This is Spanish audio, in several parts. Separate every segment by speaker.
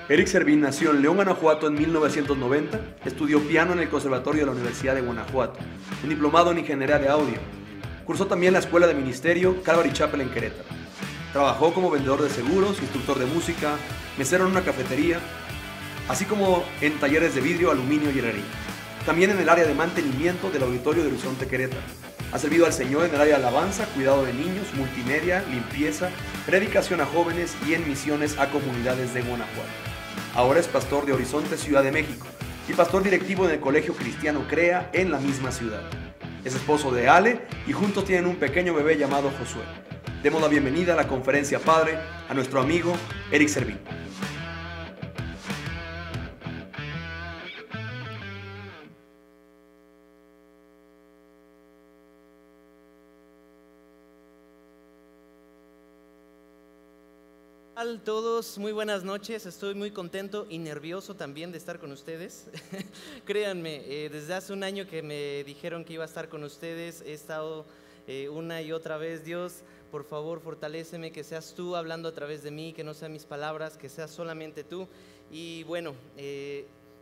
Speaker 1: Eric Servín nació en León, Guanajuato en 1990, estudió piano en el Conservatorio de la Universidad de Guanajuato, un diplomado en Ingeniería de Audio. Cursó también la Escuela de Ministerio Calvary Chapel en Querétaro. Trabajó como vendedor de seguros, instructor de música, mesero en una cafetería, así como en talleres de vidrio, aluminio y herrería. También en el área de mantenimiento del Auditorio de Horizonte Querétaro. Ha servido al Señor en el área de alabanza, cuidado de niños, multimedia, limpieza, predicación a jóvenes y en misiones a comunidades de Guanajuato. Ahora es pastor de Horizonte, Ciudad de México, y pastor directivo en el Colegio Cristiano CREA en la misma ciudad. Es esposo de Ale y juntos tienen un pequeño bebé llamado Josué. Demos la bienvenida a la conferencia Padre a nuestro amigo Eric Servín.
Speaker 2: Hola a todos, muy buenas noches. Estoy muy contento y nervioso también de estar con ustedes. Créanme, desde hace un año que me dijeron que iba a estar con ustedes, he estado una y otra vez. Dios, por favor, fortaléceme, que seas tú hablando a través de mí, que no sean mis palabras, que seas solamente tú. Y bueno,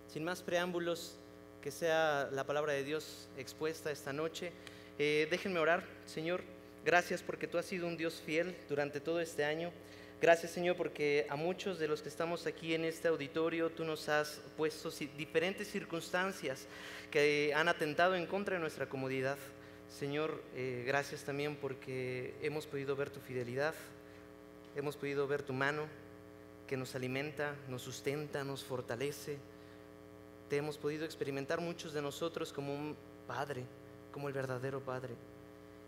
Speaker 2: sin más preámbulos, que sea la palabra de Dios expuesta esta noche. Déjenme orar. Señor, gracias porque tú has sido un Dios fiel durante todo este año. Gracias, Señor, porque a muchos de los que estamos aquí en este auditorio, tú nos has puesto diferentes circunstancias que han atentado en contra de nuestra comodidad. Señor, gracias también porque hemos podido ver tu fidelidad, hemos podido ver tu mano que nos alimenta, nos sustenta, nos fortalece. Te hemos podido experimentar muchos de nosotros como un Padre, como el verdadero Padre.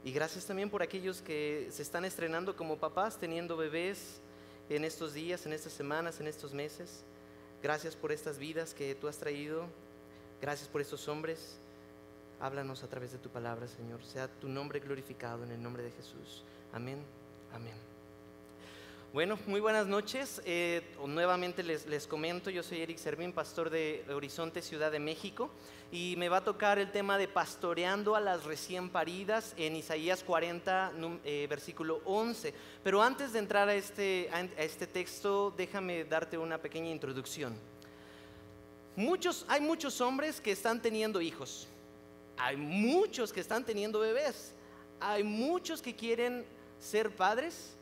Speaker 2: Y gracias también por aquellos que se están estrenando como papás, teniendo bebés en estos días, en estas semanas, en estos meses. Gracias por estas vidas que tú has traído. Gracias por estos hombres. Háblanos a través de tu palabra, Señor. Sea tu nombre glorificado en el nombre de Jesús. Amén. Amén. Bueno, muy buenas noches. Nuevamente les comento, yo soy Eric Servín, pastor de Horizonte, Ciudad de México, y me va a tocar el tema de pastoreando a las recién paridas en Isaías 40, versículo 11. Pero antes de entrar a este texto, déjame darte una pequeña introducción. Hay muchos hombres que están teniendo hijos, hay muchos que están teniendo bebés, hay muchos que quieren ser padres,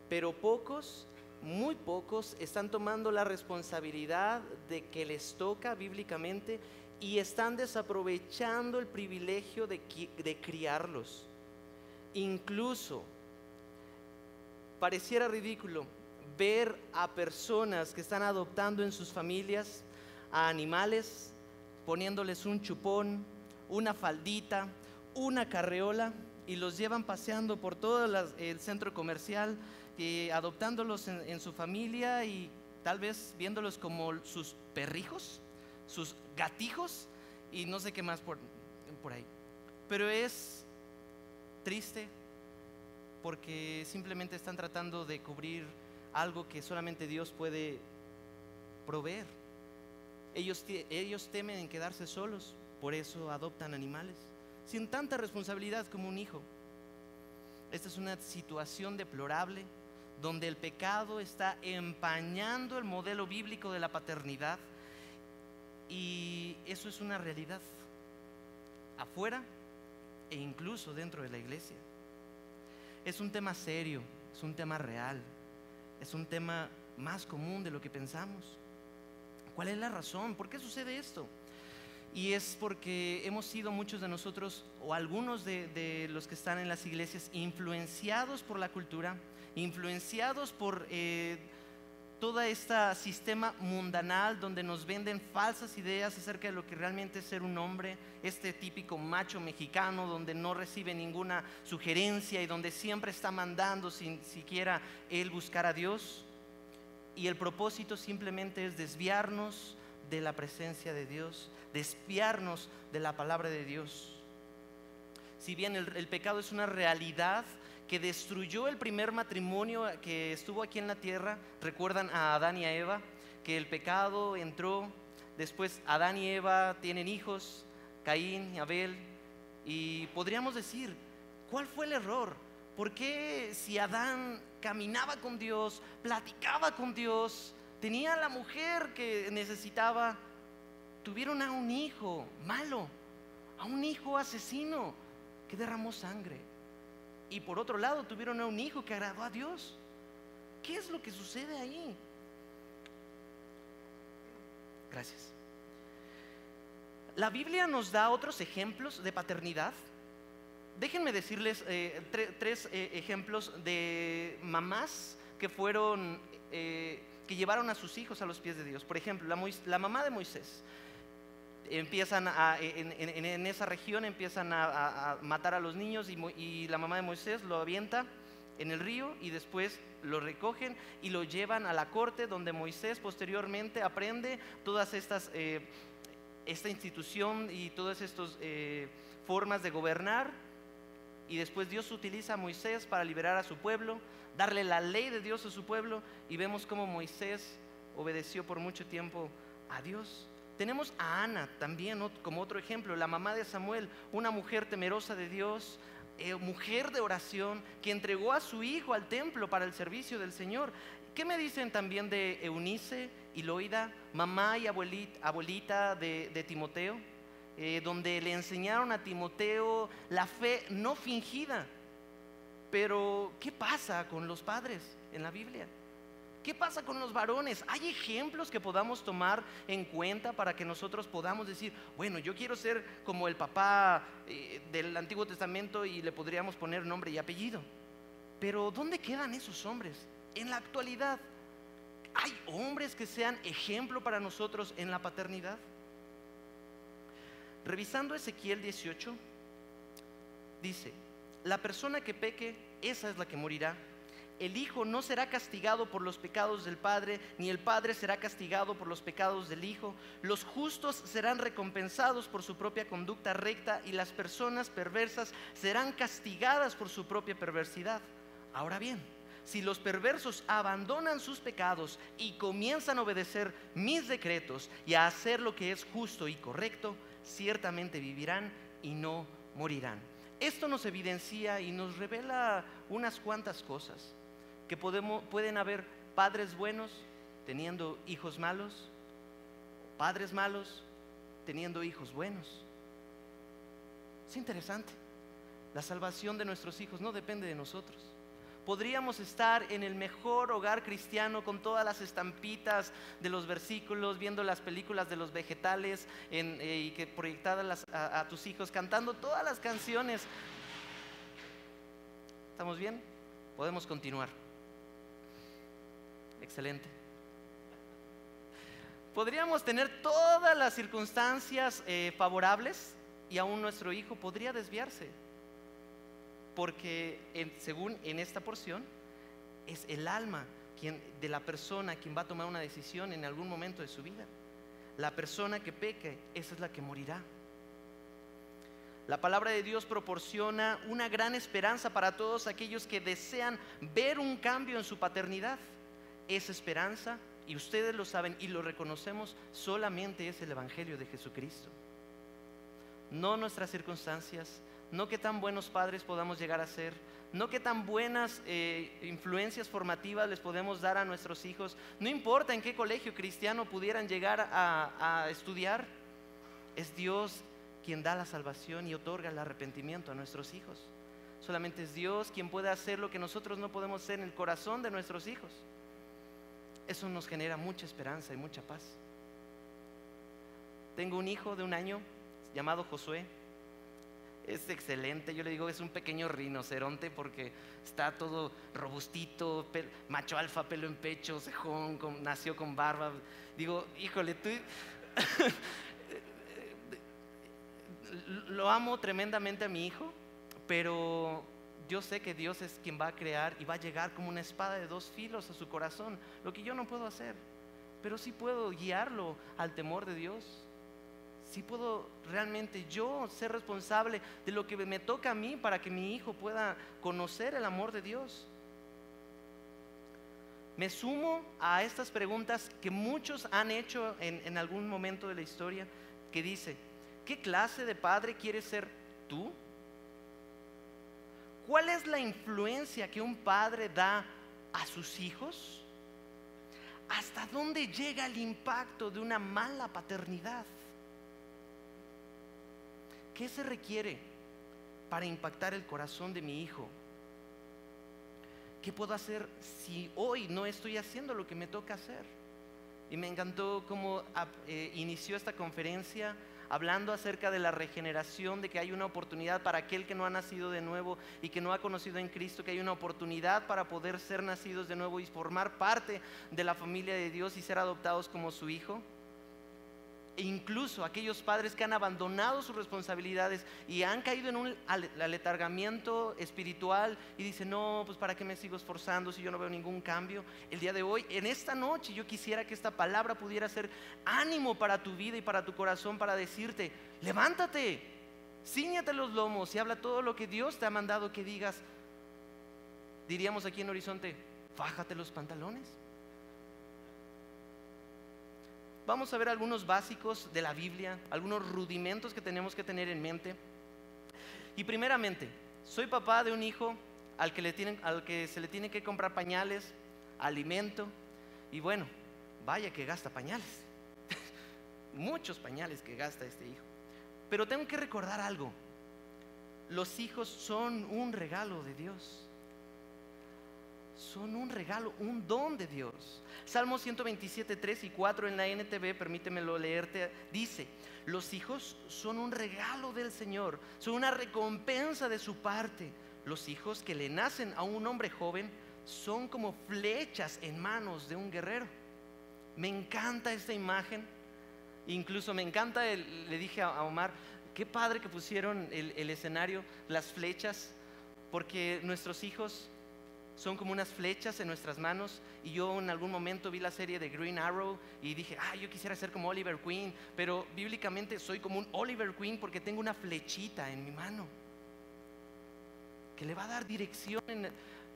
Speaker 2: pero pocos, muy pocos, están tomando la responsabilidad de que les toca bíblicamente y están desaprovechando el privilegio de criarlos. Incluso pareciera ridículo ver a personas que están adoptando en sus familias a animales, poniéndoles un chupón, una faldita, una carreola, y los llevan paseando por todo el centro comercial, adoptándolos en su familia y tal vez viéndolos como sus perrijos, sus gatijos y no sé qué más por ahí. Pero es triste porque simplemente están tratando de cubrir algo que solamente Dios puede proveer. Ellos temen en quedarse solos, por eso adoptan animales sin tanta responsabilidad como un hijo. Esta es una situación deplorable donde el pecado está empañando el modelo bíblico de la paternidad, y eso es una realidad afuera e incluso dentro de la iglesia. Es un tema serio, es un tema real, es un tema más común de lo que pensamos. ¿Cuál es la razón? ¿Por qué sucede esto? Y es porque hemos sido muchos de nosotros, o algunos de los que están en las iglesias, influenciados por la cultura, influenciados por todo este sistema mundanal donde nos venden falsas ideas acerca de lo que realmente es ser un hombre, este típico macho mexicano donde no recibe ninguna sugerencia y donde siempre está mandando sin siquiera él buscar a Dios, y el propósito simplemente es desviarnos de la presencia de Dios, desviarnos de la palabra de Dios. Si bien el pecado es una realidad que destruyó el primer matrimonio que estuvo aquí en la tierra, recuerdan a Adán y a Eva, que el pecado entró, después Adán y Eva tienen hijos, Caín y Abel, y podríamos decir, ¿cuál fue el error? ¿Por qué si Adán caminaba con Dios, platicaba con Dios, Tenía la mujer que necesitaba, tuvieron a un hijo malo, a un hijo asesino que derramó sangre. Y por otro lado tuvieron a un hijo que agradó a Dios. ¿Qué es lo que sucede ahí? Gracias. La Biblia nos da otros ejemplos de paternidad. Déjenme decirles tres ejemplos de mamás que fueron, que llevaron a sus hijos a los pies de Dios. Por ejemplo, la mamá de Moisés. En esa región empiezan a matar a los niños y la mamá de Moisés lo avienta en el río y después lo recogen y lo llevan a la corte, donde Moisés posteriormente aprende todas estas esta institución y todas estas formas de gobernar. Y después Dios utiliza a Moisés para liberar a su pueblo, darle la ley de Dios a su pueblo, y vemos cómo Moisés obedeció por mucho tiempo a Dios. Tenemos a Ana también como otro ejemplo, la mamá de Samuel, una mujer temerosa de Dios, mujer de oración, que entregó a su hijo al templo para el servicio del Señor. ¿Qué me dicen también de Eunice y Loida, mamá y abuelita de Timoteo? Donde le enseñaron a Timoteo la fe no fingida. Pero ¿qué pasa con los padres en la Biblia? ¿Qué pasa con los varones? ¿Hay ejemplos que podamos tomar en cuenta para que nosotros podamos decir, bueno, yo quiero ser como el papá del Antiguo Testamento, y le podríamos poner nombre y apellido? Pero ¿dónde quedan esos hombres en la actualidad? ¿Hay hombres que sean ejemplo para nosotros en la paternidad? Revisando Ezequiel 18, dice: la persona que peque, esa es la que morirá. El hijo no será castigado por los pecados del padre, ni el padre será castigado por los pecados del hijo. Los justos serán recompensados por su propia conducta recta, y las personas perversas serán castigadas por su propia perversidad. Ahora bien, si los perversos abandonan sus pecados y comienzan a obedecer mis decretos y a hacer lo que es justo y correcto, ciertamente vivirán y no morirán. Esto nos evidencia y nos revela unas cuantas cosas: que pueden haber padres buenos teniendo hijos malos, padres malos teniendo hijos buenos. Es interesante. La salvación de nuestros hijos no depende de nosotros. Podríamos estar en el mejor hogar cristiano con todas las estampitas de los versículos, viendo las películas de los vegetales y que proyectadas a tus hijos, cantando todas las canciones. ¿Estamos bien? Podemos continuar. Excelente. Podríamos tener todas las circunstancias favorables, y aún nuestro hijo podría desviarse. Porque según en esta porción, es el alma de la persona quien va a tomar una decisión en algún momento de su vida. La persona que peque, esa es la que morirá. La palabra de Dios proporciona una gran esperanza para todos aquellos que desean ver un cambio en su paternidad. Esa esperanza, y ustedes lo saben y lo reconocemos, solamente es el Evangelio de Jesucristo. No nuestras circunstancias, no qué tan buenos padres podamos llegar a ser, no qué tan buenas influencias formativas les podemos dar a nuestros hijos. No importa en qué colegio cristiano pudieran llegar a estudiar. Es Dios quien da la salvación y otorga el arrepentimiento a nuestros hijos. Solamente es Dios quien puede hacer lo que nosotros no podemos hacer en el corazón de nuestros hijos. Eso nos genera mucha esperanza y mucha paz. Tengo un hijo de 1 año llamado Josué. Es excelente, yo le digo, es un pequeño rinoceronte porque está todo robustito, macho alfa, pelo en pecho, cejón, nació con barba. Digo, híjole, tú lo amo tremendamente a mi hijo, pero yo sé que Dios es quien va a crear y va a llegar como una espada de 2 filos a su corazón, lo que yo no puedo hacer, pero sí puedo guiarlo al temor de Dios. Sí puedo realmente yo ser responsable de lo que me toca a mí para que mi hijo pueda conocer el amor de Dios. Me sumo a estas preguntas que muchos han hecho en algún momento de la historia, que dice: ¿qué clase de padre quieres ser tú? ¿Cuál es la influencia que un padre da a sus hijos? ¿hasta dónde llega el impacto de una mala paternidad? ¿Qué se requiere para impactar el corazón de mi hijo? ¿Qué puedo hacer si hoy no estoy haciendo lo que me toca hacer? Y me encantó cómo inició esta conferencia hablando acerca de la regeneración, de que hay una oportunidad para aquel que no ha nacido de nuevo y que no ha conocido en Cristo, que hay una oportunidad para poder ser nacidos de nuevo y formar parte de la familia de Dios y ser adoptados como su hijo. E incluso aquellos padres que han abandonado sus responsabilidades y han caído en un aletargamiento espiritual y dicen, no, pues para qué me sigo esforzando si yo no veo ningún cambio. El día de hoy, en esta noche, yo quisiera que esta palabra pudiera ser ánimo para tu vida y para tu corazón, para decirte, levántate, cíñate los lomos y habla todo lo que Dios te ha mandado que digas. Diríamos aquí en Horizonte, fájate los pantalones. Vamos a ver algunos básicos de la Biblia, algunos rudimentos que tenemos que tener en mente. Y primeramente, soy papá de un hijo al que se le tiene que comprar pañales, alimento, y bueno, vaya que gasta pañales. Muchos pañales que gasta este hijo. Pero tengo que recordar algo: los hijos son un regalo de Dios. Son un regalo, un don de Dios. Salmo 127, 3 y 4 en la NTV, permítemelo leerte, dice: los hijos son un regalo del Señor, son una recompensa de su parte. Los hijos que le nacen a un hombre joven son como flechas en manos de un guerrero. Me encanta esta imagen. Incluso me encanta, le dije a Omar, qué padre que pusieron el escenario, las flechas, porque nuestros hijos son como unas flechas en nuestras manos. Y yo en algún momento vi la serie de Green Arrow y dije, yo quisiera ser como Oliver Queen. Pero bíblicamente soy como un Oliver Queen porque tengo una flechita en mi mano que le va a dar dirección,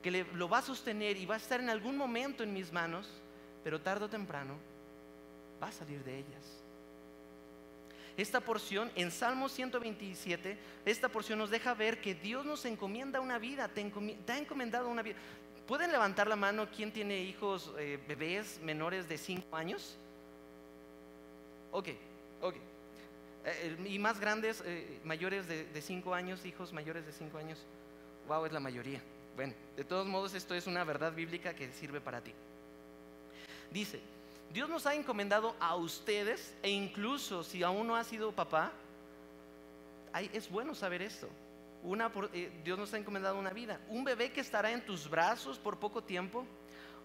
Speaker 2: que lo va a sostener y va a estar en algún momento en mis manos, pero tarde o temprano va a salir de ellas. Esta porción en Salmo 127, esta porción nos deja ver que Dios nos encomienda una vida, te ha encomendado una vida. ¿Pueden levantar la mano quién tiene hijos, bebés menores de 5 años? Ok. Y más grandes, mayores de 5 años, hijos mayores de 5 años. Wow, es la mayoría. Bueno, de todos modos esto es una verdad bíblica que sirve para ti. Dice: Dios nos ha encomendado a ustedes, e incluso si aún no has sido papá, es bueno saber esto. Dios nos ha encomendado una vida. Un bebé que estará en tus brazos por poco tiempo,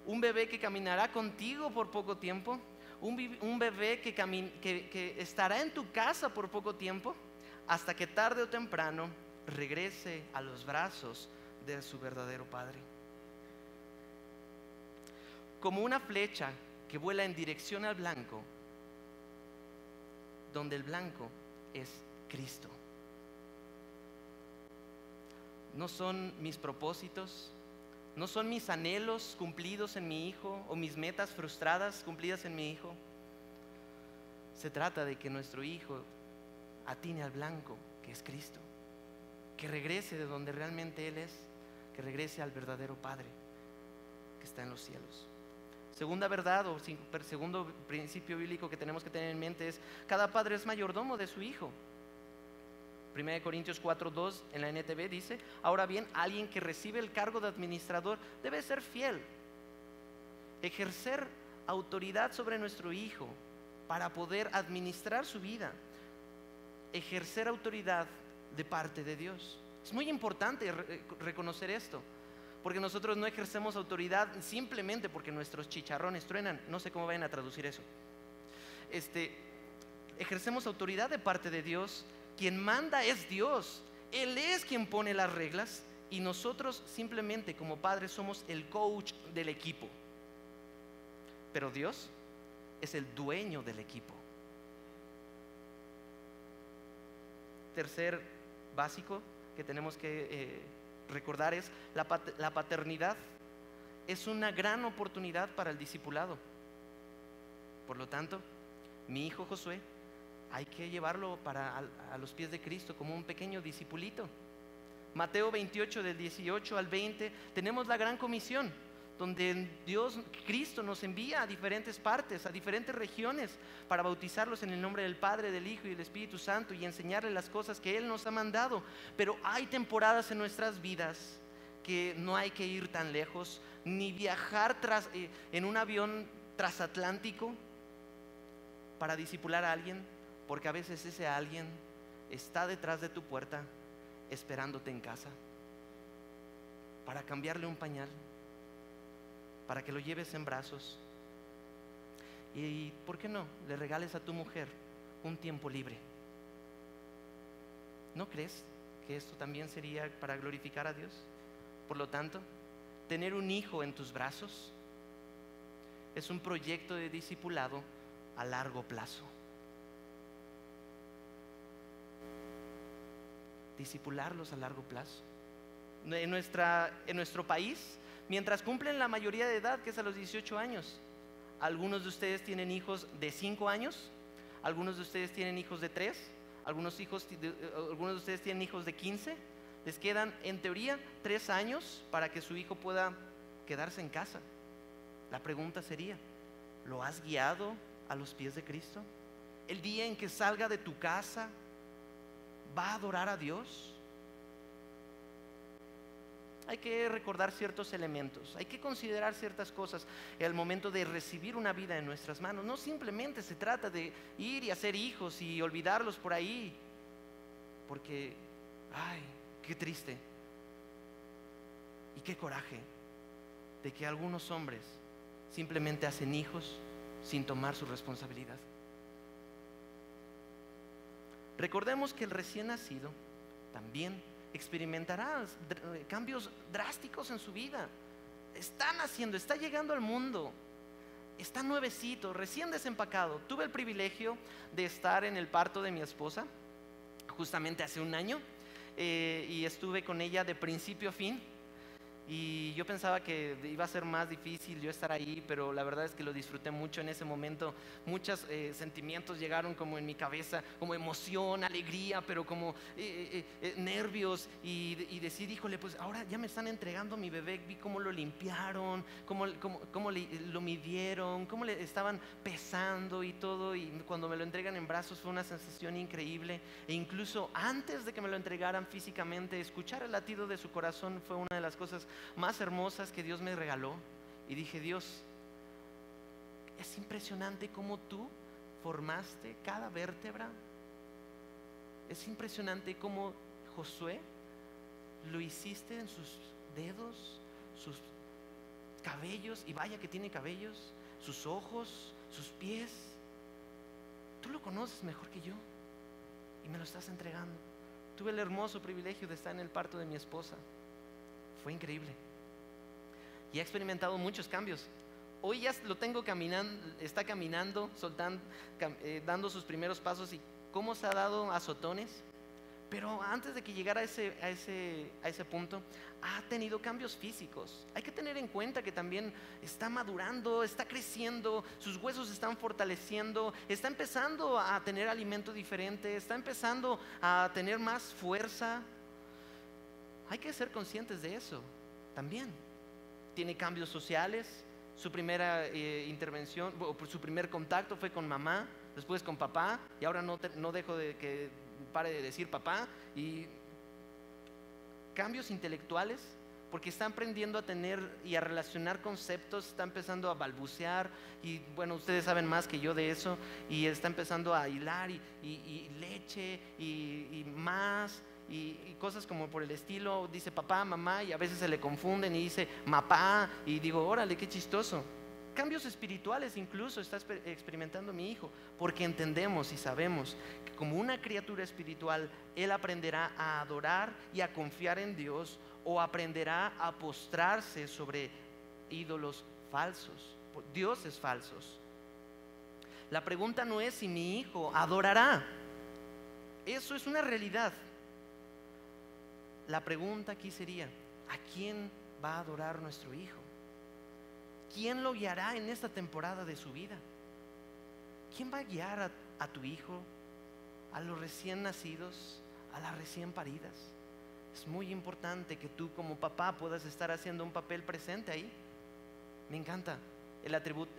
Speaker 2: un bebé que caminará contigo por poco tiempo, un bebé que estará en tu casa por poco tiempo, hasta que tarde o temprano regrese a los brazos de su verdadero Padre. Como una flecha que vuela en dirección al blanco, donde el blanco es Cristo. No son mis propósitos, no son mis anhelos cumplidos en mi hijo o mis metas frustradas cumplidas en mi hijo. Se trata de que nuestro hijo atine al blanco, que es Cristo, que regrese de donde realmente Él es, que regrese al verdadero Padre que está en los cielos. Segunda verdad o segundo principio bíblico que tenemos que tener en mente es: cada padre es mayordomo de su hijo. 1 Corintios 4:2 en la NTV dice: ahora bien, alguien que recibe el cargo de administrador debe ser fiel, ejercer autoridad sobre nuestro hijo para poder administrar su vida, ejercer autoridad de parte de Dios. Es muy importante reconocer esto, porque nosotros no ejercemos autoridad simplemente porque nuestros chicharrones truenan. No sé cómo vayan a traducir eso. Ejercemos autoridad de parte de Dios. Quien manda es Dios. Él es quien pone las reglas, y nosotros simplemente como padres somos el coach del equipo. Pero Dios es el dueño del equipo. Tercer básico que tenemos que recordar es: la paternidad es una gran oportunidad para el discipulado. Por lo tanto, mi hijo Josué hay que llevarlo a los pies de Cristo como un pequeño discipulito. Mateo 28 del 18 al 20 tenemos la gran comisión: donde Cristo nos envía a diferentes partes, a diferentes regiones, para bautizarlos en el nombre del Padre, del Hijo y del Espíritu Santo y enseñarles las cosas que Él nos ha mandado. Pero hay temporadas en nuestras vidas que no hay que ir tan lejos, ni viajar en un avión transatlántico para discipular a alguien, porque a veces ese alguien está detrás de tu puerta esperándote en casa para cambiarle un pañal, para que lo lleves en brazos y, ¿por qué no?, le regales a tu mujer un tiempo libre. ¿No crees que esto también sería para glorificar a Dios? Por lo tanto, tener un hijo en tus brazos es un proyecto de discipulado a largo plazo. Discipularlos a largo plazo. En nuestro país, mientras cumplen la mayoría de edad, que es a los 18 años, algunos de ustedes tienen hijos de 5 años, algunos de ustedes tienen hijos de 3, algunos de ustedes tienen hijos de 15. Les quedan, en teoría, 3 años para que su hijo pueda quedarse en casa. La pregunta sería, ¿lo has guiado a los pies de Cristo? El día en que salga de tu casa, ¿va a adorar a Dios? Hay que recordar ciertos elementos, hay que considerar ciertas cosas al momento de recibir una vida en nuestras manos. No simplemente se trata de ir y hacer hijos y olvidarlos por ahí, porque, ay, qué triste y qué coraje de que algunos hombres simplemente hacen hijos sin tomar su responsabilidad. Recordemos que el recién nacido también experimentará cambios drásticos en su vida. Está naciendo, está llegando al mundo, está nuevecito, recién desempacado. Tuve el privilegio de estar en el parto de mi esposa justamente hace un año, y estuve con ella de principio a fin. Y yo pensaba que iba a ser más difícil yo estar ahí, pero la verdad es que lo disfruté mucho en ese momento. Muchos sentimientos llegaron como en mi cabeza, como emoción, alegría, pero como nervios, y decir, híjole, pues ahora ya me están entregando a mi bebé. Vi cómo lo limpiaron, cómo lo midieron, cómo le estaban pesando y todo, y cuando me lo entregan en brazos fue una sensación increíble. E incluso antes de que me lo entregaran físicamente, escuchar el latido de su corazón fue una de las cosas más hermosas que Dios me regaló. Y dije, Dios, es impresionante cómo tú formaste cada vértebra. Es impresionante cómo Josué lo hiciste en sus dedos, sus cabellos, y vaya que tiene cabellos, sus ojos, sus pies. Tú lo conoces mejor que yo y me lo estás entregando. Tuve el hermoso privilegio de estar en el parto de mi esposa. Fue increíble y he experimentado muchos cambios. Hoy ya lo tengo caminando, está caminando, soltando, dando sus primeros pasos, y cómo se ha dado azotones. Pero antes de que llegara a ese punto, ha tenido cambios físicos. Hay que tener en cuenta que también está madurando, está creciendo, sus huesos están fortaleciendo, está empezando a tener alimento diferente, está empezando a tener más fuerza. Hay que ser conscientes de eso también. Tiene cambios sociales. Su primera intervención, su primer contacto fue con mamá, después con papá, y ahora no dejo de que pare de decir papá. Y cambios intelectuales, porque está aprendiendo a tener y a relacionar conceptos, está empezando a balbucear, y bueno, ustedes saben más que yo de eso, y está empezando a hilar y leche y más. Y cosas como por el estilo. Dice papá, mamá, y a veces se le confunden y dice mapá, y digo, órale, qué chistoso. Cambios espirituales incluso está experimentando mi hijo, porque entendemos y sabemos que como una criatura espiritual, él aprenderá a adorar y a confiar en Dios, o aprenderá a postrarse sobre ídolos falsos, dioses falsos. La pregunta no es si mi hijo adorará, eso es una realidad. La pregunta aquí sería, ¿a quién va a adorar nuestro hijo? ¿Quién lo guiará en esta temporada de su vida? ¿Quién va a guiar a tu hijo, a los recién nacidos, a las recién paridas? Es muy importante que tú como papá puedas estar haciendo un papel presente ahí. Me encanta el atributo,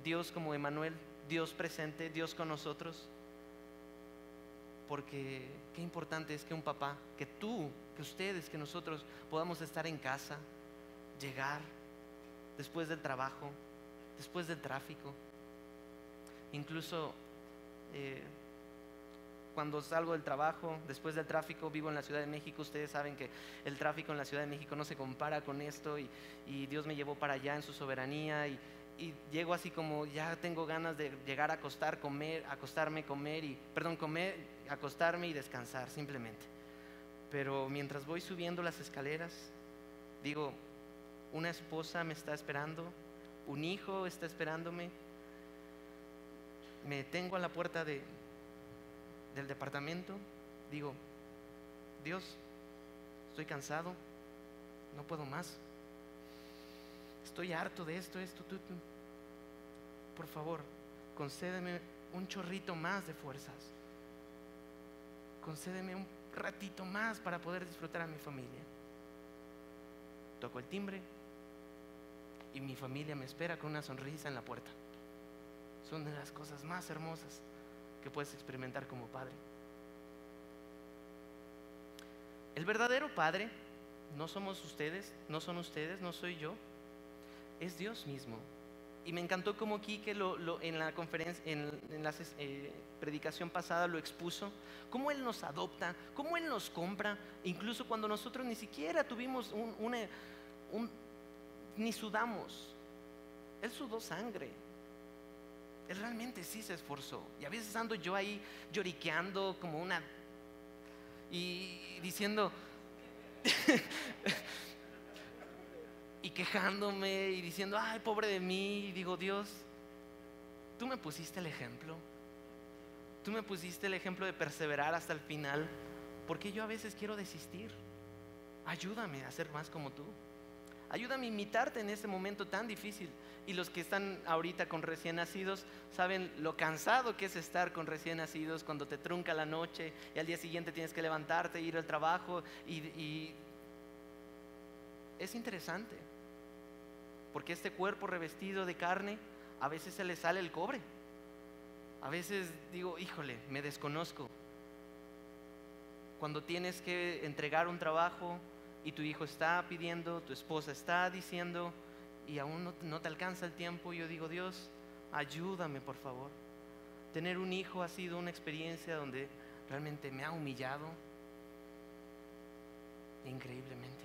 Speaker 2: Dios como Emmanuel, Dios presente, Dios con nosotros. Porque qué importante es que un papá, que tú, que ustedes, que nosotros podamos estar en casa, llegar después del trabajo, después del tráfico. Incluso cuando salgo del trabajo, después del tráfico, vivo en la Ciudad de México. Ustedes saben que el tráfico en la Ciudad de México no se compara con esto, y Dios me llevó para allá en su soberanía, y llego así como ya tengo ganas de llegar a acostarme y descansar simplemente. Pero mientras voy subiendo las escaleras, digo, una esposa me está esperando, un hijo está esperándome. Me detengo a la puerta del departamento, digo, Dios, estoy cansado, no puedo más, estoy harto de esto, tú. Por favor, concédeme un chorrito más de fuerzas, concédeme un ratito más para poder disfrutar a mi familia. Toco el timbre y mi familia me espera con una sonrisa en la puerta. Son de las cosas más hermosas que puedes experimentar como padre. El verdadero padre no somos ustedes, no son ustedes, no soy yo, es Dios mismo. Y me encantó como Quique en la conferencia, en la predicación pasada lo expuso, cómo Él nos adopta, cómo Él nos compra, incluso cuando nosotros ni siquiera tuvimos ni sudamos. Él sudó sangre. Él realmente sí se esforzó. Y a veces ando yo ahí lloriqueando como una y diciendo y quejándome y diciendo, ay, pobre de mí. Y digo, Dios, tú me pusiste el ejemplo. Tú me pusiste el ejemplo de perseverar hasta el final, porque yo a veces quiero desistir. Ayúdame a ser más como tú. Ayúdame a imitarte en ese momento tan difícil. Y los que están ahorita con recién nacidos saben lo cansado que es estar con recién nacidos, cuando te trunca la noche y al día siguiente tienes que levantarte, ir al trabajo, y es interesante, porque este cuerpo revestido de carne, a veces se le sale el cobre. A veces digo, híjole, me desconozco. Cuando tienes que entregar un trabajo y tu hijo está pidiendo, tu esposa está diciendo, y aún no te alcanza el tiempo, yo digo, Dios, ayúdame por favor. Tener un hijo ha sido una experiencia donde realmente me ha humillado increíblemente.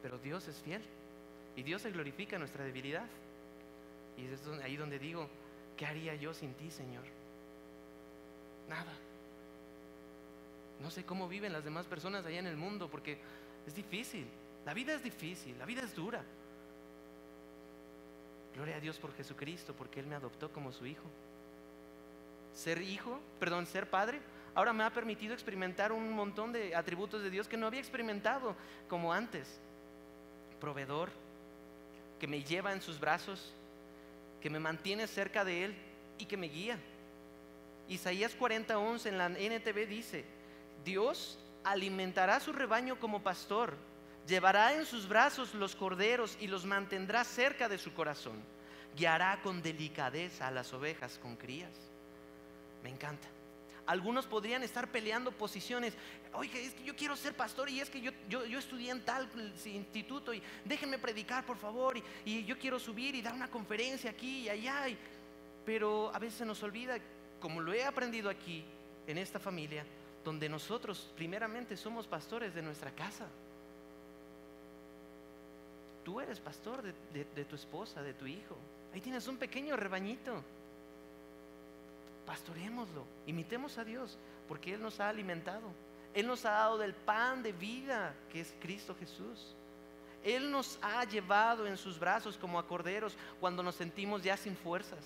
Speaker 2: Pero Dios es fiel y Dios se glorifica en nuestra debilidad. Y es ahí donde digo, ¿qué haría yo sin ti, Señor? Nada. No sé cómo viven las demás personas allá en el mundo, porque es difícil. La vida es difícil, la vida es dura. Gloria a Dios por Jesucristo, porque Él me adoptó como su hijo. Ser padre, ahora me ha permitido experimentar un montón de atributos de Dios que no había experimentado como antes. Proveedor, que me lleva en sus brazos, que me mantiene cerca de Él y que me guía. Isaías 40:11 en la NTV dice: Dios alimentará su rebaño como pastor, llevará en sus brazos los corderos y los mantendrá cerca de su corazón, guiará con delicadeza a las ovejas con crías. Me encanta. Algunos podrían estar peleando posiciones. Oye, es que yo quiero ser pastor, y es que yo estudié en tal instituto, y déjenme predicar por favor, y yo quiero subir y dar una conferencia aquí y allá, pero a veces se nos olvida, como lo he aprendido aquí en esta familia, donde nosotros primeramente somos pastores de nuestra casa. Tú eres pastor de tu esposa, de tu hijo. Ahí tienes un pequeño rebañito. Pastorémoslo, imitemos a Dios, porque Él nos ha alimentado. Él nos ha dado del pan de vida, que es Cristo Jesús. Él nos ha llevado en sus brazos como a corderos cuando nos sentimos ya sin fuerzas.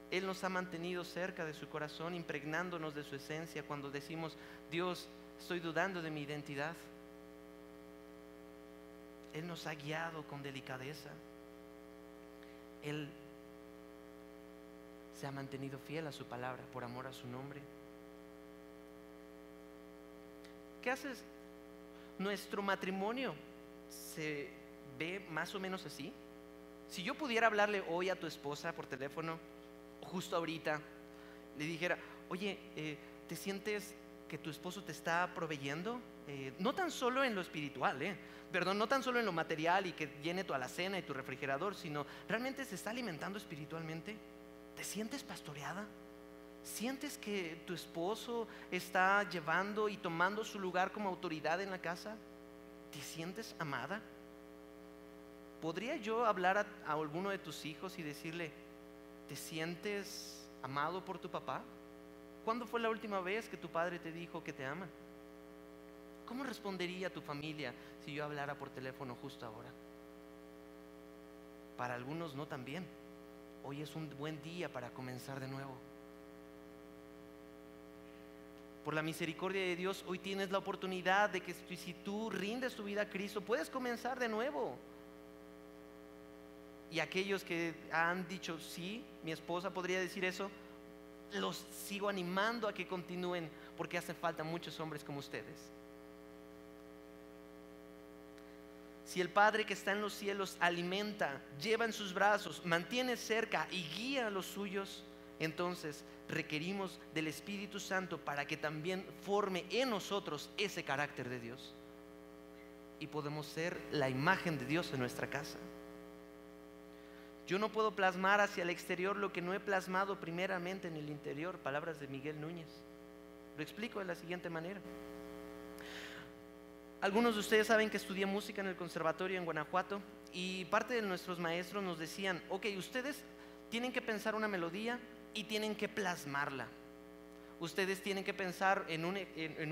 Speaker 2: Él nos ha mantenido cerca de su corazón, impregnándonos de su esencia cuando decimos, Dios, estoy dudando de mi identidad. Él nos ha guiado con delicadeza. Él se ha mantenido fiel a su palabra por amor a su nombre. ¿Qué haces? Nuestro matrimonio se ve más o menos así. Si yo pudiera hablarle hoy a tu esposa por teléfono, justo ahorita, le dijera, oye, ¿te sientes que tu esposo te está proveyendo? No tan solo en lo espiritual, perdón, no tan solo en lo material y que llene tu alacena y tu refrigerador, sino realmente se está alimentando espiritualmente. ¿Te sientes pastoreada? ¿Sientes que tu esposo está llevando y tomando su lugar como autoridad en la casa? ¿Te sientes amada? ¿Podría yo hablar a alguno de tus hijos y decirle, ¿te sientes amado por tu papá? ¿Cuándo fue la última vez que tu padre te dijo que te ama? ¿Cómo respondería tu familia si yo hablara por teléfono justo ahora? Para algunos no tan bien. Hoy es un buen día para comenzar de nuevo. Por la misericordia de Dios, hoy tienes la oportunidad de que si tú rindes tu vida a Cristo, puedes comenzar de nuevo. Y aquellos que han dicho, sí, mi esposa podría decir eso, los sigo animando a que continúen, porque hacen falta muchos hombres como ustedes. Si el Padre que está en los cielos alimenta, lleva en sus brazos, mantiene cerca y guía a los suyos, entonces requerimos del Espíritu Santo para que también forme en nosotros ese carácter de Dios. Y podemos ser la imagen de Dios en nuestra casa. Yo no puedo plasmar hacia el exterior lo que no he plasmado primeramente en el interior. Palabras de Miguel Núñez. Lo explico de la siguiente manera. Algunos de ustedes saben que estudié música en el conservatorio en Guanajuato, y parte de nuestros maestros nos decían, ok, ustedes tienen que pensar una melodía y tienen que plasmarla. Ustedes tienen que pensar en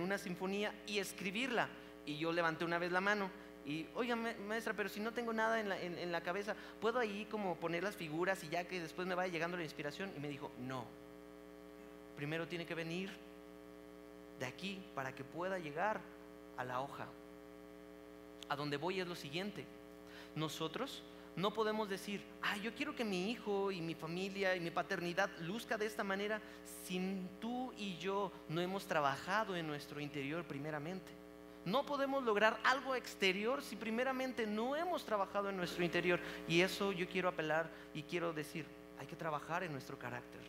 Speaker 2: una sinfonía y escribirla. Y yo levanté una vez la mano y, oiga, maestra, pero si no tengo nada en la cabeza, ¿puedo ahí como poner las figuras y ya que después me vaya llegando la inspiración? Y me dijo, no, primero tiene que venir de aquí para que pueda llegar a la hoja. A donde voy es lo siguiente: nosotros no podemos decir, yo quiero que mi hijo y mi familia y mi paternidad luzca de esta manera, si tú y yo no hemos trabajado en nuestro interior primeramente. No podemos lograr algo exterior si primeramente no hemos trabajado en nuestro interior. Y eso yo quiero apelar y quiero decir, hay que trabajar en nuestro carácter.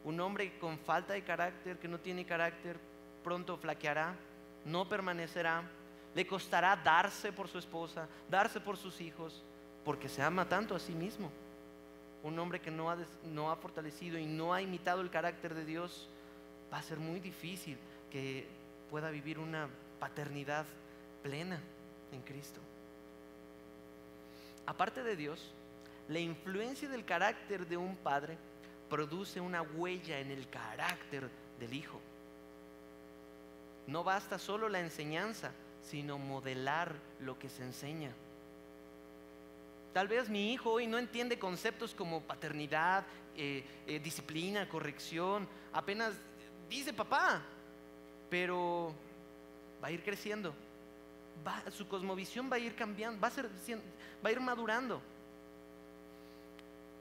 Speaker 2: Un hombre con falta de carácter, que no tiene carácter, pronto flaqueará, no permanecerá, le costará darse por su esposa, darse por sus hijos, porque se ama tanto a sí mismo. Un hombre que no ha fortalecido y no ha imitado el carácter de Dios, va a ser muy difícil que pueda vivir una paternidad plena en Cristo. Aparte de Dios, la influencia del carácter de un padre produce una huella en el carácter del hijo. No basta solo la enseñanza, sino modelar lo que se enseña. Tal vez mi hijo hoy no entiende conceptos como paternidad, disciplina, corrección, apenas dice papá, pero va a ir creciendo, su cosmovisión va a ir cambiando, va a ir madurando.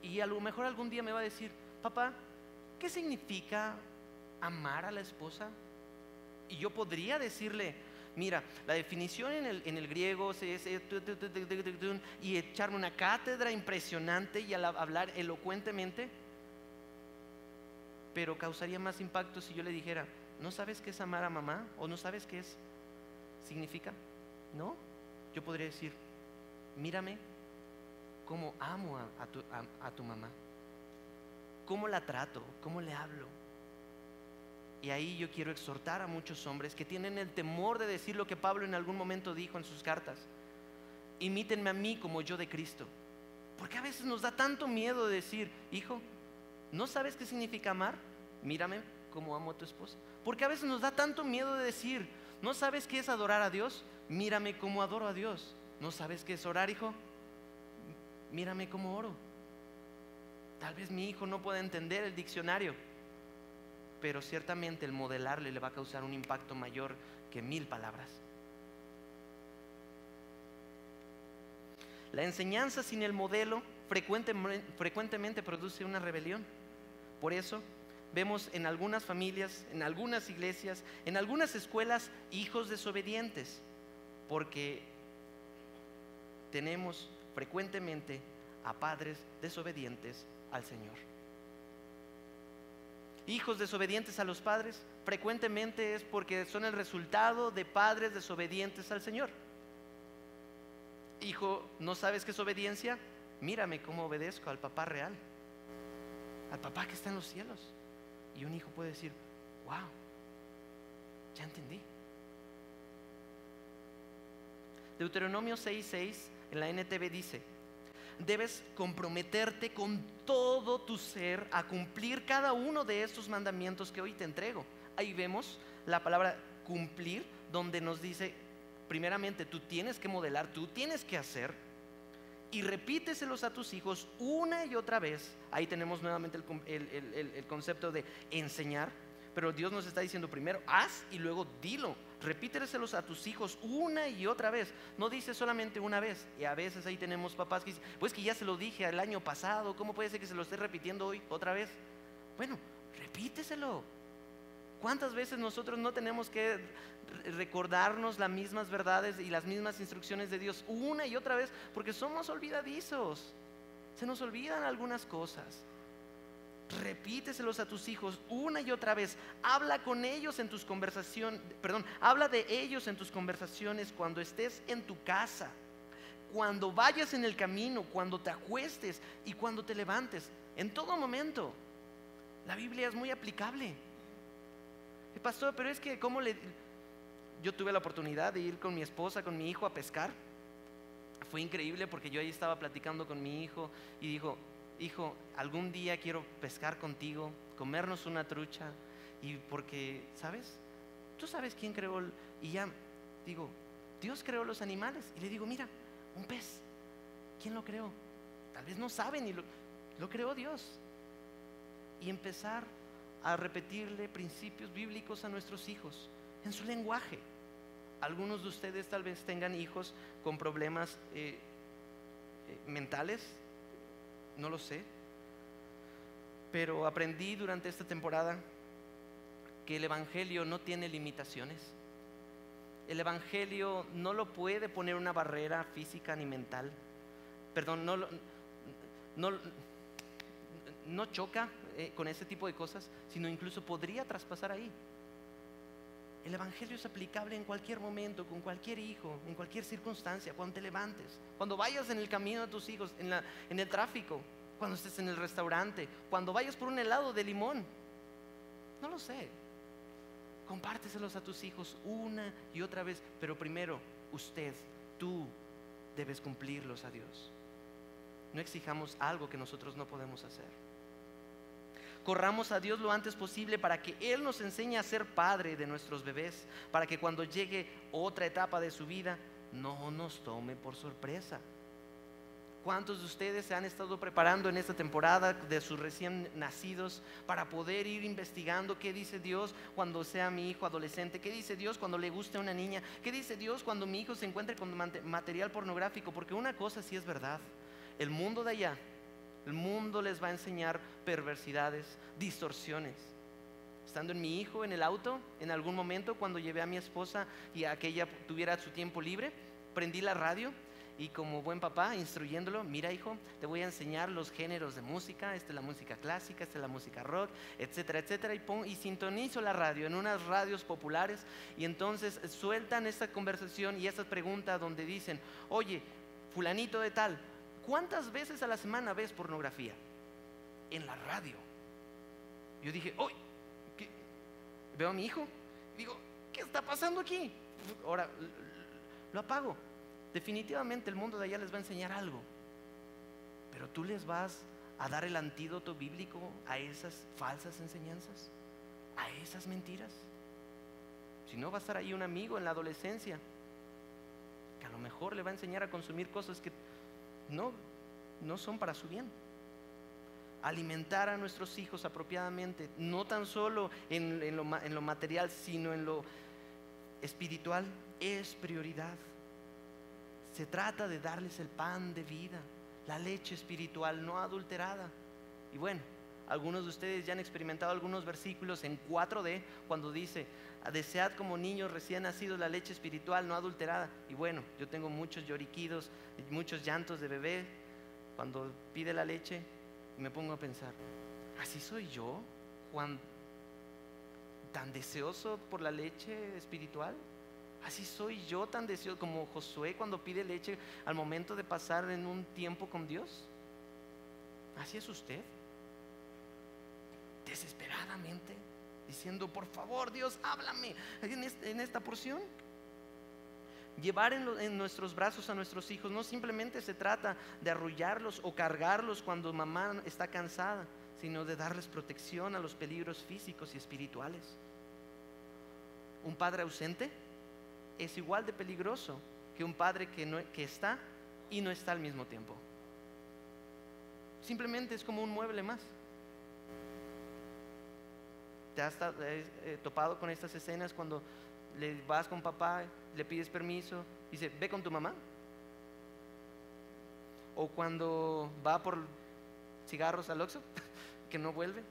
Speaker 2: Y a lo mejor algún día me va a decir, papá, ¿qué significa amar a la esposa? Y yo podría decirle, mira, la definición en el griego es y echarme una cátedra impresionante y hablar elocuentemente, pero causaría más impacto si yo le dijera, ¿no sabes qué es amar a mamá? ¿O no sabes qué significa? ¿No? Yo podría decir, mírame cómo amo a tu mamá, cómo la trato, cómo le hablo. Y ahí yo quiero exhortar a muchos hombres que tienen el temor de decir lo que Pablo en algún momento dijo en sus cartas: imítenme a mí como yo de Cristo. Porque a veces nos da tanto miedo de decir, hijo, ¿no sabes qué significa amar? Mírame como amo a tu esposa. Porque a veces nos da tanto miedo de decir, ¿no sabes qué es adorar a Dios? Mírame como adoro a Dios. ¿No sabes qué es orar, hijo? Mírame como oro. Tal vez mi hijo no pueda entender el diccionario, pero ciertamente el modelarle le va a causar un impacto mayor que 1000 palabras. La enseñanza sin el modelo frecuentemente produce una rebelión. Por eso vemos en algunas familias, en algunas iglesias, en algunas escuelas, hijos desobedientes, porque tenemos frecuentemente a padres desobedientes al Señor. Hijos desobedientes a los padres frecuentemente es porque son el resultado de padres desobedientes al Señor. Hijo, ¿no sabes qué es obediencia? Mírame cómo obedezco al papá real, al papá que está en los cielos. Y un hijo puede decir, wow, ya entendí. Deuteronomio 6:6 en la NTV dice: debes comprometerte con todo tu ser a cumplir cada uno de estos mandamientos que hoy te entrego. Ahí vemos la palabra cumplir, donde nos dice, primeramente, tú tienes que modelar, tú tienes que hacer, y repíteselos a tus hijos una y otra vez. Ahí tenemos nuevamente el concepto de enseñar, pero Dios nos está diciendo primero haz y luego dilo. Repíteselos a tus hijos una y otra vez. No dice solamente una vez. Y a veces ahí tenemos papás que dicen, pues que ya se lo dije el año pasado, ¿cómo puede ser que se lo esté repitiendo hoy otra vez? Bueno, repíteselo. ¿Cuántas veces nosotros no tenemos que recordarnos las mismas verdades y las mismas instrucciones de Dios una y otra vez? Porque somos olvidadizos, se nos olvidan algunas cosas. Repíteselos a tus hijos una y otra vez. Habla con ellos en tus conversaciones, habla de ellos en tus conversaciones cuando estés en tu casa, cuando vayas en el camino, cuando te acuestes y cuando te levantes, en todo momento. La Biblia es muy aplicable. Pastor, pero es que yo tuve la oportunidad de ir con mi esposa, con mi hijo a pescar. Fue increíble porque yo ahí estaba platicando con mi hijo y dijo, hijo, algún día quiero pescar contigo, comernos una trucha. Y porque, ¿sabes? ¿Tú sabes quién creó? Y ya digo, Dios creó los animales. Y le digo, mira, un pez, ¿quién lo creó? Tal vez no saben y lo creó Dios. Y empezar a repetirle principios bíblicos a nuestros hijos en su lenguaje. Algunos de ustedes tal vez tengan hijos con problemas mentales, no lo sé, pero aprendí durante esta temporada que el Evangelio no tiene limitaciones. El Evangelio no lo puede poner una barrera física ni mental. No choca con ese tipo de cosas, sino incluso podría traspasar ahí. El Evangelio es aplicable en cualquier momento, con cualquier hijo, en cualquier circunstancia, cuando te levantes, cuando vayas en el camino de tus hijos, en el tráfico, cuando estés en el restaurante, cuando vayas por un helado de limón. No lo sé. Compárteselos a tus hijos una y otra vez, pero primero tú debes cumplirlos a Dios. No exijamos algo que nosotros no podemos hacer. Corramos a Dios lo antes posible para que Él nos enseñe a ser padre de nuestros bebés, para que cuando llegue otra etapa de su vida no nos tome por sorpresa. ¿Cuántos de ustedes se han estado preparando en esta temporada de sus recién nacidos para poder ir investigando qué dice Dios cuando sea mi hijo adolescente? ¿Qué dice Dios cuando le guste a una niña? ¿Qué dice Dios cuando mi hijo se encuentre con material pornográfico? Porque una cosa sí es verdad, el mundo de allá, el mundo les va a enseñar perversidades, distorsiones. Estando en mi hijo en el auto, en algún momento cuando llevé a mi esposa y a que ella tuviera su tiempo libre, prendí la radio y como buen papá instruyéndolo, mira hijo, te voy a enseñar los géneros de música, esta es la música clásica, esta es la música rock, etcétera, etcétera, y sintonizo la radio en unas radios populares y entonces sueltan esta conversación y esta pregunta donde dicen, oye, fulanito de tal, ¿cuántas veces a la semana ves pornografía? En la radio. Yo dije, uy, veo a mi hijo, digo, ¿qué está pasando aquí? Ahora lo apago. Definitivamente el mundo de allá les va a enseñar algo, pero tú les vas a dar el antídoto bíblico a esas falsas enseñanzas, a esas mentiras. Si no, va a estar ahí un amigo en la adolescencia que a lo mejor le va a enseñar a consumir cosas que no son para su bien. Alimentar a nuestros hijos apropiadamente, no tan solo en lo material, sino en lo espiritual, es prioridad. Se trata de darles el pan de vida, la leche espiritual no adulterada. Y bueno, Algunos de ustedes ya han experimentado algunos versículos en 4D cuando dice: desead como niños recién nacidos la leche espiritual no adulterada. Y bueno, yo tengo muchos lloriquidos, muchos llantos de bebé cuando pide la leche, y me pongo a pensar: ¿así soy yo, Juan, tan deseoso por la leche espiritual? ¿Así soy yo tan deseoso como Josué cuando pide leche al momento de pasar en un tiempo con Dios? ¿Así es usted? Desesperadamente diciendo: por favor, Dios, háblame en esta porción. Llevar en nuestros brazos a nuestros hijos no simplemente se trata de arrullarlos o cargarlos cuando mamá está cansada, sino de darles protección a los peligros físicos y espirituales. Un padre ausente es igual de peligroso que un padre que está y no está al mismo tiempo. Simplemente es como un mueble más. ¿Te has topado con estas escenas cuando le vas con papá, le pides permiso, dice: ve con tu mamá? O cuando va por cigarros al Oxxo, que no vuelve.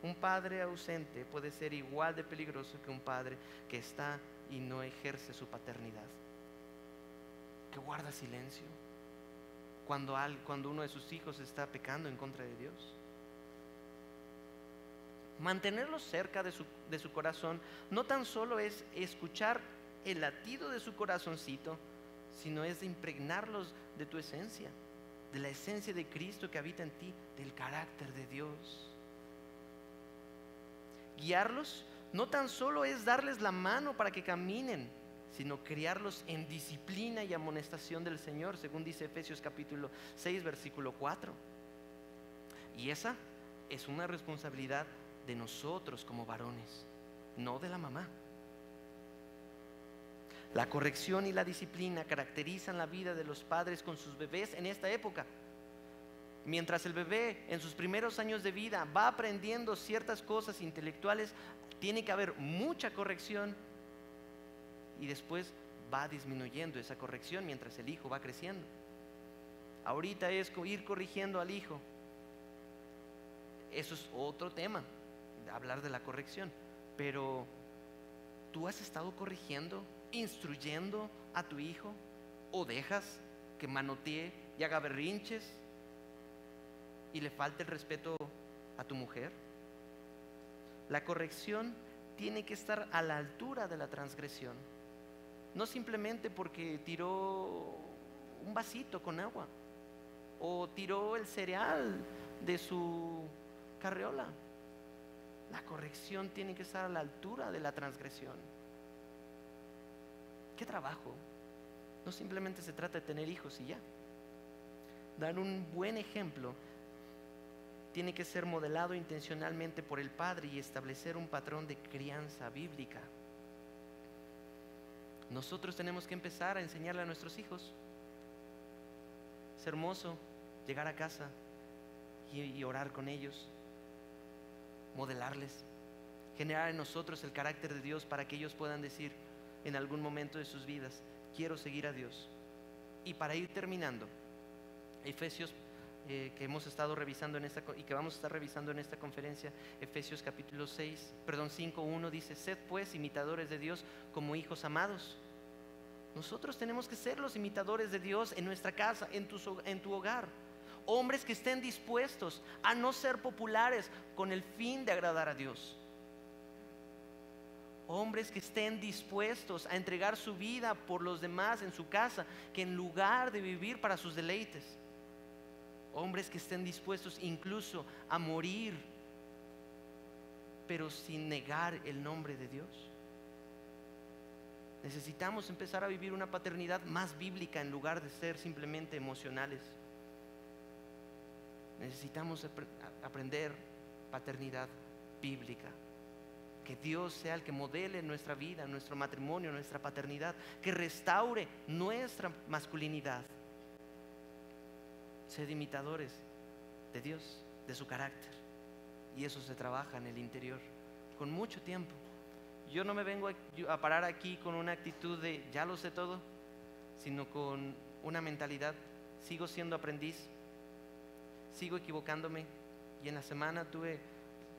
Speaker 2: Un padre ausente puede ser igual de peligroso que un padre que está y no ejerce su paternidad, que guarda silencio cuando uno de sus hijos está pecando en contra de Dios. Mantenerlos cerca de su corazón no tan solo es escuchar el latido de su corazoncito, sino es de impregnarlos de tu esencia, de la esencia de Cristo que habita en ti, del carácter de Dios. Guiarlos no tan solo es darles la mano para que caminen, sino criarlos en disciplina y amonestación del Señor, según dice Efesios capítulo 6, versículo 4. Y esa es una responsabilidad de nosotros como varones, no de la mamá. La corrección y la disciplina caracterizan la vida de los padres con sus bebés en esta época. Mientras el bebé en sus primeros años de vida va aprendiendo ciertas cosas intelectuales, tiene que haber mucha corrección, y después va disminuyendo esa corrección mientras el hijo va creciendo. Ahorita es ir corrigiendo al hijo. Eso es otro tema, hablar de la corrección. Pero ¿tú has estado corrigiendo, instruyendo a tu hijo? ¿O dejas que manotee y haga berrinches y le falte el respeto a tu mujer? La corrección tiene que estar a la altura de la transgresión. No simplemente porque tiró un vasito con agua o tiró el cereal de su carriola. La corrección tiene que estar a la altura de la transgresión. ¿Qué trabajo? No simplemente se trata de tener hijos y ya. Dar un buen ejemplo tiene que ser modelado intencionalmente por el padre y establecer un patrón de crianza bíblica. Nosotros tenemos que empezar a enseñarle a nuestros hijos. Es hermoso llegar a casa y orar con ellos, modelarles, generar en nosotros el carácter de Dios para que ellos puedan decir en algún momento de sus vidas: quiero seguir a Dios. Y para ir terminando, Efesios, que hemos estado revisando y que vamos a estar revisando en esta conferencia, Efesios capítulo 5:1 dice: sed pues imitadores de Dios como hijos amados. Nosotros tenemos que ser los imitadores de Dios en nuestra casa, en tu hogar. Hombres que estén dispuestos a no ser populares con el fin de agradar a Dios. Hombres que estén dispuestos a entregar su vida por los demás en su casa, que en lugar de vivir para sus deleites. Hombres que estén dispuestos incluso a morir, pero sin negar el nombre de Dios. Necesitamos empezar a vivir una paternidad más bíblica en lugar de ser simplemente emocionales. Necesitamos aprender paternidad bíblica. Que Dios sea el que modele nuestra vida, nuestro matrimonio, nuestra paternidad, que restaure nuestra masculinidad. Sed imitadores de Dios, de su carácter. Y eso se trabaja en el interior con mucho tiempo. Yo no me vengo a parar aquí con una actitud de ya lo sé todo, sino con una mentalidad: sigo siendo aprendiz, sigo equivocándome, Y en la semana tuve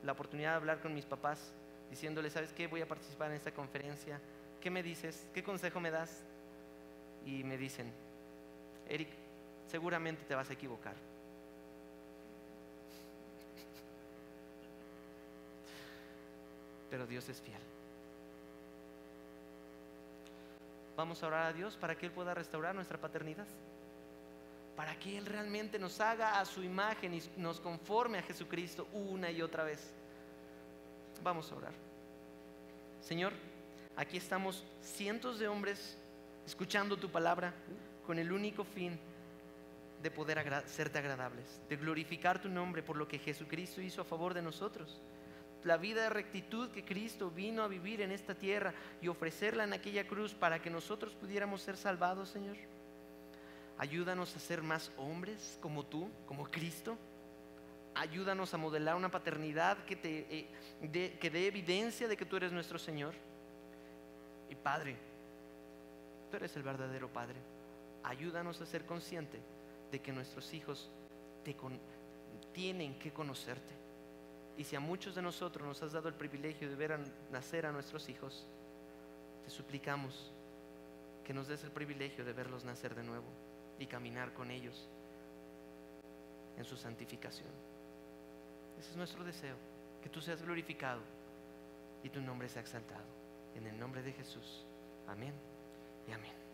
Speaker 2: la oportunidad de hablar con mis papás, diciéndoles, ¿sabes qué? Voy a participar en esta conferencia. ¿Qué me dices? ¿Qué consejo me das? Y me dicen, Eric, seguramente te vas a equivocar. Pero Dios es fiel. Vamos a orar a Dios para que Él pueda restaurar nuestra paternidad, para que Él realmente nos haga a su imagen y nos conforme a Jesucristo una y otra vez. Vamos a orar. Señor, aquí estamos cientos de hombres escuchando tu palabra con el único fin de poder serte agradables, de glorificar tu nombre por lo que Jesucristo hizo a favor de nosotros. La vida de rectitud que Cristo vino a vivir en esta tierra y ofrecerla en aquella cruz para que nosotros pudiéramos ser salvados, Señor. Ayúdanos a ser más hombres como tú, como Cristo. Ayúdanos a modelar una paternidad que dé evidencia de que tú eres nuestro Señor. Y Padre, tú eres el verdadero Padre. Ayúdanos a ser conscientes de que nuestros hijos tienen que conocerte. Y si a muchos de nosotros nos has dado el privilegio de ver nacer a nuestros hijos, te suplicamos que nos des el privilegio de verlos nacer de nuevo y caminar con ellos en su santificación. Ese es nuestro deseo, que tú seas glorificado y tu nombre sea exaltado. En el nombre de Jesús. Amén y amén.